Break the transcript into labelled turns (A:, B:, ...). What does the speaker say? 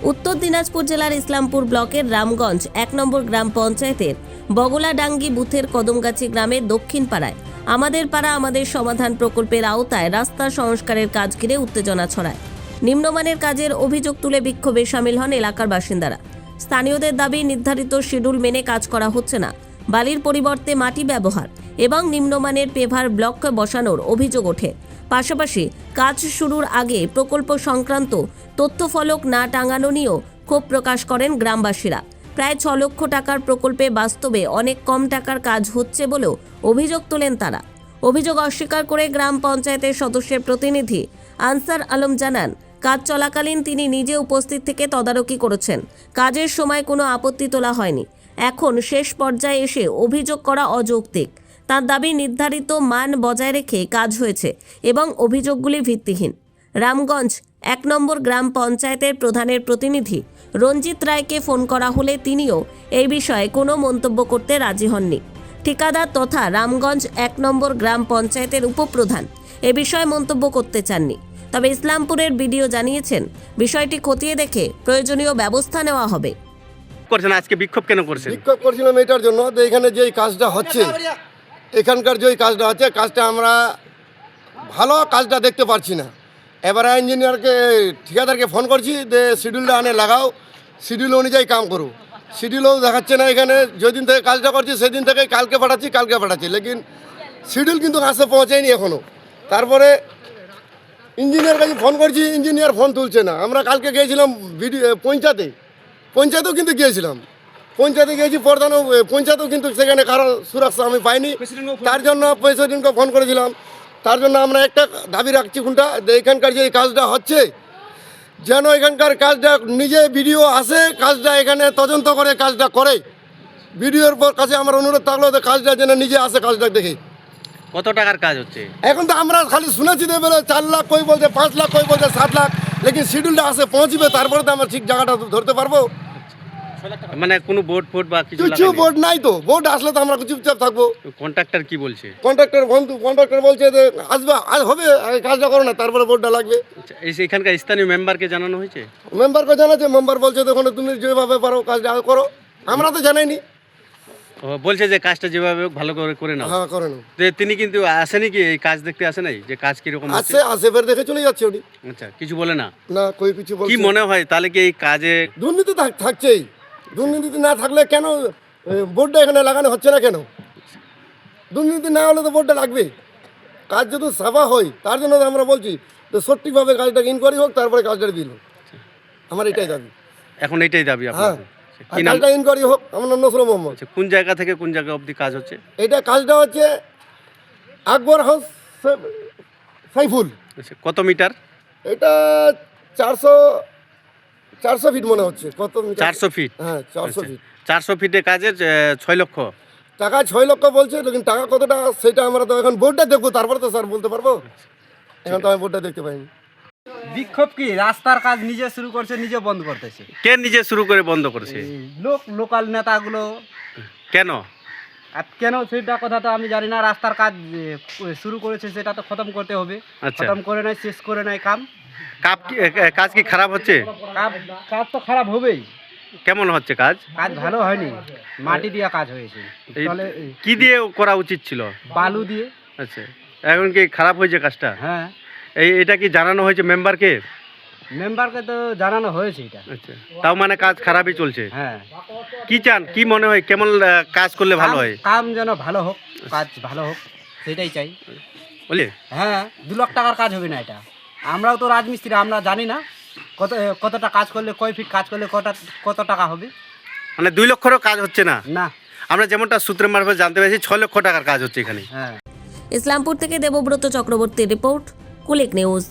A: উত্তর দিনাজপুর জেলার ইসলামপুর ব্লকের রামগঞ্জ ১ নম্বর গ্রাম পঞ্চায়েতের বগলাডাঙ্গি বুথের কদমগাছি গ্রামের দক্ষিণ পাড়ায় আমাদের পাড়া আমাদের সমাধান প্রকল্পের আওতায় রাস্তা সংস্কারের কাজ ঘিরে উত্তেজনা ছড়ায়। নিম্নমানের কাজের অভিযোগ তুলে বিক্ষোভে শামিল হন এলাকার বাসিন্দারা। স্থানীয়দের দাবি নির্ধারিত শিডিউল মেনে কাজ করা হচ্ছে না, বালির পরিবর্তে মাটি ব্যবহার এবং নিম্নমানের পেভার ব্লক বসানোর অভিযোগ ওঠে। পাশাপাশি কাজ শুরুর আগে প্রকল্প সংক্রান্ত তথ্যফলক না টাঙানো নিয়েও ক্ষোভ প্রকাশ করেন গ্রামবাসীরা। প্রায় ৬ লক্ষ টাকার প্রকল্পে বাস্তবে অনেক কম টাকার কাজ হচ্ছে বলেও অভিযোগ তোলেন তারা। অভিযোগ অস্বীকার করে গ্রাম পঞ্চায়েতের সদস্যের প্রতিনিধি আনসার আলম জানান, কাজ চলাকালীন তিনি নিজে উপস্থিত থেকে তদারকি করেছেন। কাজের সময় কোনো আপত্তি তোলা হয়নি। এখন শেষ পর্যায়ে এসে অভিযোগ করা অযৌক্তিক। তার দাবি নির্ধারিত মান বজায় রেখে কাজ হয়েছে এবং অভিযোগগুলি ভিত্তিহীন। রামগঞ্জ ১ নম্বর গ্রাম পঞ্চায়েতের প্রধানের প্রতিনিধি রঞ্জিত রায়কে ফোন করা হলে তিনিও এই বিষয়ে কোনো মন্তব্য করতে রাজি হননি। ঠিকাদার তথা রামগঞ্জ ১ নম্বর গ্রাম পঞ্চায়েতের উপপ্রধান এ বিষয়ে মন্তব্য করতে চাননি। তবে ইসলামপুরের বিডিও জানিয়েছেন, বিষয়টি খতিয়ে দেখে প্রয়োজনীয় ব্যবস্থা নেওয়া হবে।
B: করছেন আজকে বিক্ষোভ কেন করছেন?
C: বিক্ষোভ করছিলাম এটার জন্য যে এখানে যে কাজটা হচ্ছে, এখানকার যে কাজটা হচ্ছে, কাজটা আমরা ভালো কাজটা দেখতে পারছি না। এবারে ইঞ্জিনিয়ারকে ঠিকাদারকে ফোন করছি যে শিডিউলটা আনে লাগাও, শিডিউল অনুযায়ী কাম করো। শিডিউলও দেখাচ্ছে না। এখানে যেদিন থেকে কাজটা করছি সেদিন থেকে কালকে পাঠাচ্ছি, লেকিন শিডিউল কিন্তু আসে পৌঁছায়নি এখনও। তারপরে ইঞ্জিনিয়ার কাছে ফোন করছি, ইঞ্জিনিয়ার ফোন তুলছে না। আমরা কালকে গিয়েছিলাম পঞ্চায়েতেও কিন্তু গিয়েছিলাম, পঞ্চায়েতে গিয়েছি প্রধানও, পঞ্চায়েতেও কিন্তু সেখানে কারো সুরক্ষা আমি পাইনি। তার জন্য প্রেসিডেন্টকে ফোন করেছিলাম। তার জন্য আমরা একটা দাবি রাখছি কোনটা, এখানকার যে কাজটা হচ্ছে যেন এখানকার কাজটা নিজে ভিডিও আসে, কাজটা এখানে তদন্ত করে কাজটা করে। ভিডিওর কাছে আমার অনুরোধ থাকলো যে কাজটা যেন নিজে আসে, কাজটা দেখে।
B: কত টাকার কাজ হচ্ছে?
C: এখন তো আমরা খালি শুনেছি যে বলে ৪ লাখ, কই বলছে ৫ লাখ, কই বলছে ৭ লাখ, লেকিন শিডিউলটা আসে পৌঁছবে, তারপরে তো আমরা ঠিক জায়গাটা ধরতে পারবো।
B: মানে কোনো বোর্ড বা কিছু
C: বোর্ড নাই তো। বোর্ড আসলে তো আমরা চুপচাপ থাকবো।
B: কন্ট্রাক্টর কি বলছে?
C: কন্ট্রাক্টর বলছে যে আসবে, আজ হবে, কাজটা করো না, তারপরে বোর্ডটা লাগবে।
B: এখানকার স্থানীয় মেম্বারকে জানানো হয়েছে?
C: মেম্বারকে জানাচ্ছে, মেম্বার বলছে দেখুন তুমি যেভাবে পারো কাজটা করো। আমরা তো জানাইনি।
B: বলছে যে কাজটা যেভাবে ভালো করে নাও।
C: হ্যাঁ, করে নাও।
B: তিনি কিন্তু আসেনি কি এই কাজ দেখতে আসে নাই যে কাজ কিরকম
C: আসে ফের দেখে চলে যাচ্ছে উনি।
B: আচ্ছা, কিছু বলে না?
C: না, কই কিছু বলছে।
B: কি মনে হয় তাহলে কি এই কাজে
C: দুর্নীতি থাকছেই? দুর্নীতি না থাকলে কেন বোর্ডটা এখানে লাগানো হচ্ছে না কেন? দুর্নীতি না হলে তো বোর্ডটা লাগবে। কাজ যদি সাফা হয়, তার জন্য তো আমরা বলছি যে সঠিকভাবে কাজটাকে ইনকোয়ারি হোক, তারপরে কাজটা দিল। আমার এটাই দাবি।
B: এখন এটাই দাবি
C: হ্যাঁ,
B: আপনার? কি নাম?
C: কাজটা ইনকোয়ারি হোক। আমার নাম নসরুল মোহাম্মদ।
B: কোন জায়গা থেকে কোন জায়গা অবধি কাজ হচ্ছে?
C: এটা কাজটা হচ্ছে আকবর হাউস সাইফুল।
B: আচ্ছা, কত মিটার?
C: এটা 400 ফিট মনে হচ্ছে। কত মিটার?
B: 400 ফিট।
C: হ্যাঁ, 400 ফিট।
B: 400 ফিটে কাজের 6 লক্ষ
C: টাকা 6 লক্ষ বলছে, লেকিন টাকা কতটা সেটা আমরা তো এখন বোর্ডটা দেখবো, তারপরে তো স্যার বলতে পারবো। এখন তো আমি বোর্ডটা দেখতে পাইনি।
D: বিক্ষোভ কি? রাস্তার কাজ নিজে শুরু করছে, নিজে বন্ধ করতেছে।
B: কে নিজে শুরু করে বন্ধ করেছে?
D: লোকাল নেতাগুলো।
B: কেন?
D: আর কেন সেটা কথা তো আমি জানি না। রাস্তার কাজ শুরু করেছে, সেটা তো খতম করতে হবে।
B: আচ্ছা।
D: খতম করে নাই, শেষ করে নাই
B: কাজ কি খারাপ হচ্ছে?
D: কাজ তো খারাপ হবেই।
B: কেমন হচ্ছে কাজ?
D: কাজ ভালো হয়নি, মাটি দিয়ে কাজ হয়েছে। তাহলে
B: কি দিয়ে করা উচিত ছিল?
D: বালু দিয়ে।
B: আচ্ছা, এখন কি খারাপ হয়েছে কাজটা?
D: হ্যাঁ।
B: এটা কি জানানো হয়েছে মেম্বারকে?
D: মেম্বারকে তো জানানো হয়েছে এটা।
B: আচ্ছা, তাও মানে কাজ খারাপই চলছে?
D: হ্যাঁ।
B: কি চান, কি মনে হয় কেমন কাজ করলে ভালো হয়?
D: কাম যেন ভালো হোক, কাজ ভালো হোক, সেটাই চাই।
B: বলে
D: হ্যাঁ, 2 লাখ টাকার কাজ হবে না এটা। আমরাও তো রাজমিস্ত্রি, আমরা জানি না কতটা কাজ করলে, কয় ফিট কাজ করলে কত টাকা হবে।
B: মানে 2 লক্ষেরও কাজ হচ্ছে না?
D: না।
B: আমরা যেমনটা সূত্রের মারফত জানতে পেরেছি 6 লক্ষ টাকার কাজ হচ্ছে এখানে।
D: হ্যাঁ।
A: ইসলামপুর থেকে দেবব্রত চক্রবর্তীর রিপোর্ট, কুলিক নিউজ।